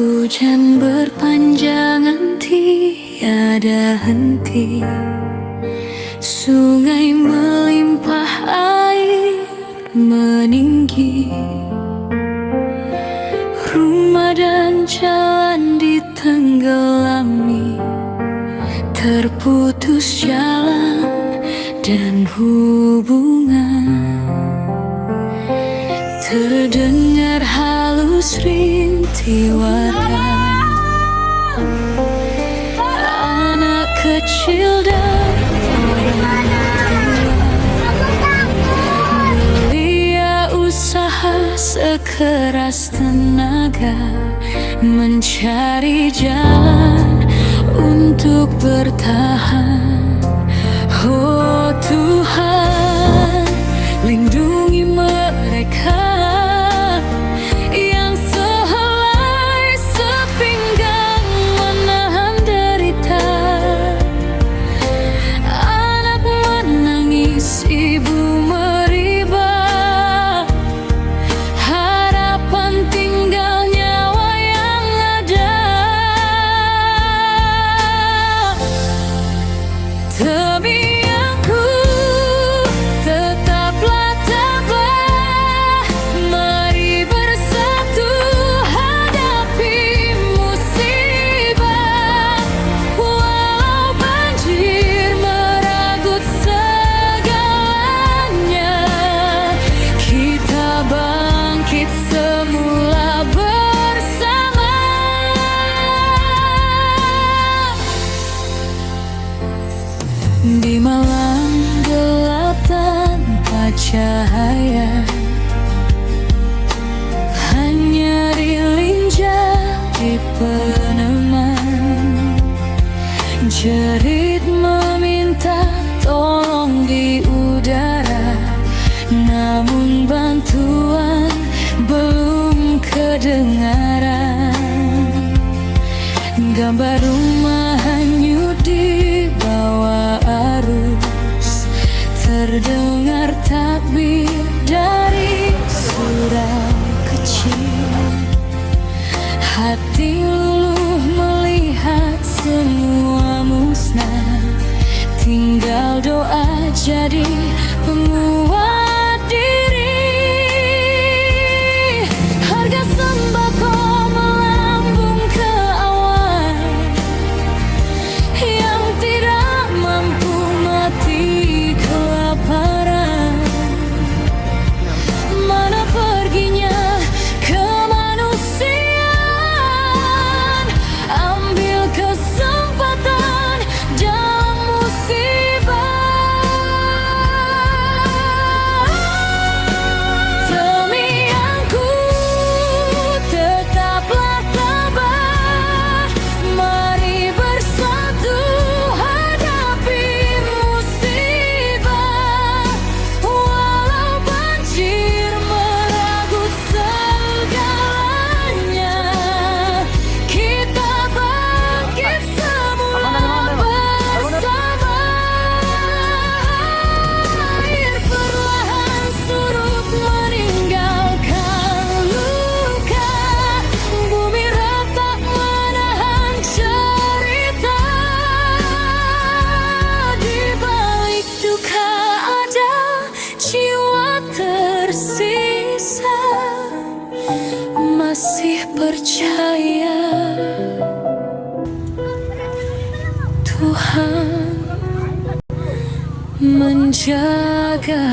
Hujan berpanjangan tiada henti, sungai melimpah air meninggi, rumah dan jalan ditenggelami, terputus jalan dan hubungan. Terdengar halus rintih warga, anak kecil dan orang tua belia usaha sekeras tenaga, mencari jalan untuk bertahan. Oh Tuhan, lindungi mereka yang sehelai sepinggang menahan derita. Anak menangis, ibu meribah, harapan tinggal nyawa yang ada. Demi aku tetaplah tabah, mari bersatu hadapi musibah. Walau banjir merajut segalanya, kita bangkit semula bersama. Di malam gelap tanpa cahaya, hanya lilin jadi peneman. Jerit meminta tolong di udara, namun bantuan belum kedengaran. Gambar rumah hanyut di bawah arus, terdengar takbir dari surau kecil. Hati luluh melihat semua musnah, tinggal doa jadi penguat diri. Harga sembako melambung ke awan, yang tidak mampu mati kelaparan. Mana perginya kemanusiaan, ambil kesempatan dalam musibah. Demi aku tetaplah tabah, mari bersatu hadapi musibah. Walau banjir merajut segalanya, kita bangkit semula bersama. Air perlahan surut meninggalkan luka, bumi retak menahan cerita. Di balik duka ada jiwa tersisa, masih percaya Tuhan menjaga.